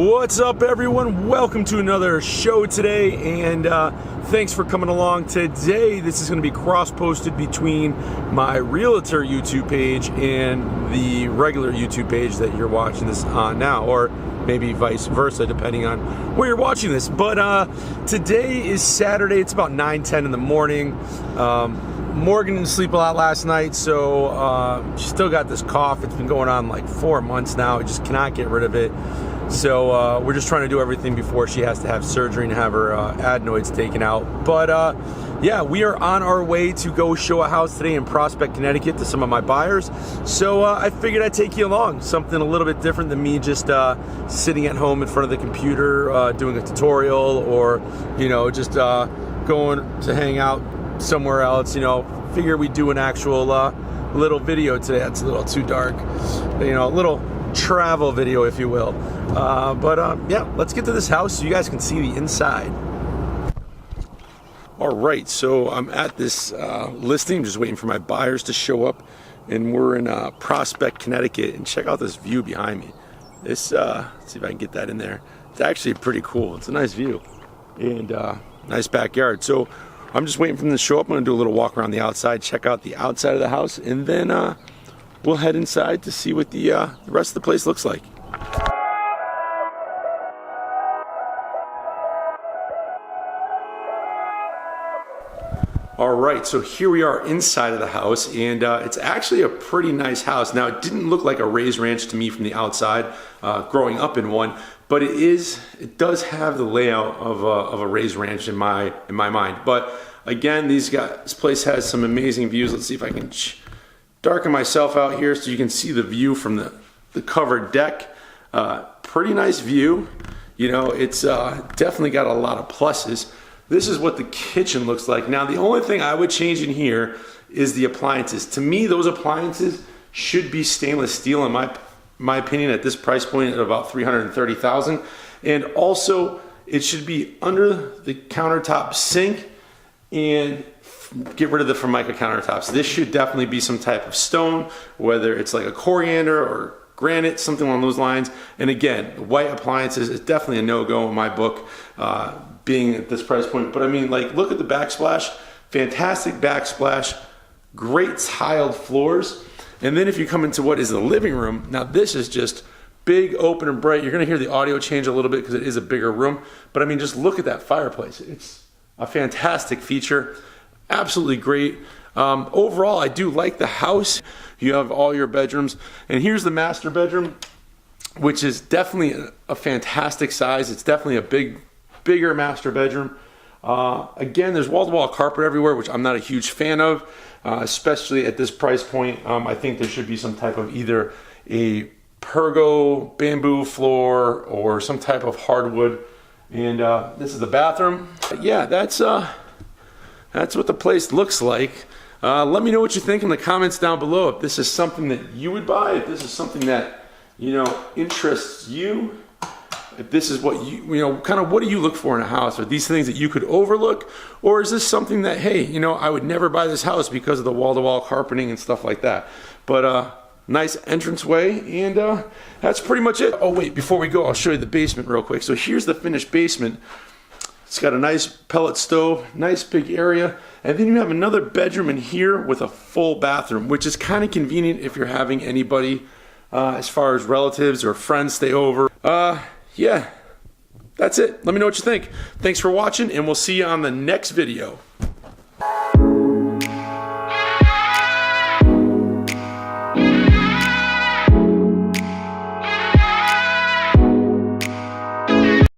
What's up, everyone? Welcome to another show today, and thanks for coming along. Today, this is going to be cross-posted between my realtor YouTube page and the regular YouTube page that you're watching this on now, or maybe vice versa, depending on where you're watching this. But today is Saturday. It's about 9:10 in the morning. Morgan didn't sleep a lot last night, so she still got this cough. It's been going on like 4 months now. I just cannot get rid of it. So we're just trying to do everything before she has to have surgery and have her adenoids taken out. But yeah, we are on our way to go show a house today in Prospect, Connecticut to some of my buyers. So I figured I'd take you along. Something a little bit different than me just sitting at home in front of the computer doing a tutorial, or just going to hang out somewhere else. Figure we'd do an actual little video today. That's a little too dark. A little travel video, if you will. Yeah, let's get to this house so you guys can see the inside. All right, so I'm at this listing, just waiting for my buyers to show up, and we're in Prospect, Connecticut, and check out this view behind me. This, let's see if I can get that in there. It's actually pretty cool. It's a nice view and nice backyard. So I'm just waiting for them to show up. I'm gonna do a little walk around the outside, check out the outside of the house, and then we'll head inside to see what the rest of the place looks like. All right, so here we are inside of the house, and it's actually a pretty nice house. Now, it didn't look like a raised ranch to me from the outside, growing up in one, but it does have the layout of a raised ranch in my mind. But again, this place has some amazing views. Let's see if I can darken myself out here so you can see the view from the covered deck. Pretty nice view. It's definitely got a lot of pluses. This is what the kitchen looks like. Now, the only thing I would change in here is the appliances. To me, those appliances should be stainless steel, in my opinion, at this price point at about $330,000. And also, it should be under the countertop sink, and get rid of the Formica countertops. This should definitely be some type of stone, whether it's like a coriander or granite, something along those lines. And again, white appliances is definitely a no-go in my book, being at this price point. But I mean, like, look at the backsplash. Fantastic backsplash, great tiled floors. And then if you come into what is the living room, now this is just big, open, and bright. You're gonna hear the audio change a little bit because it is a bigger room. But I mean, just look at that fireplace. It's a fantastic feature. Absolutely great. Overall, I do like the house. You have all your bedrooms, and here's the master bedroom, which is definitely a fantastic size. It's definitely a bigger master bedroom. Again, there's wall-to-wall carpet everywhere, which I'm not a huge fan of, especially at this price point. I think there should be some type of either a pergo bamboo floor or some type of hardwood. And this is the bathroom. Yeah, that's what the place looks like. Let me know what you think in the comments down below. If this is something that you would buy, if this is something that interests you, if this is what kind of what do you look for in a house? Are these things that you could overlook, or is this something that, hey, I would never buy this house because of the wall-to-wall carpeting and stuff like that? But nice entranceway, and that's pretty much it. Oh wait, before we go, I'll show you the basement real quick. So here's the finished basement. It's got a nice pellet stove, nice big area, and then you have another bedroom in here with a full bathroom, which is kind of convenient if you're having anybody, as far as relatives or friends, stay over. Yeah, that's it. Let me know what you think. Thanks for watching, and we'll see you on the next video.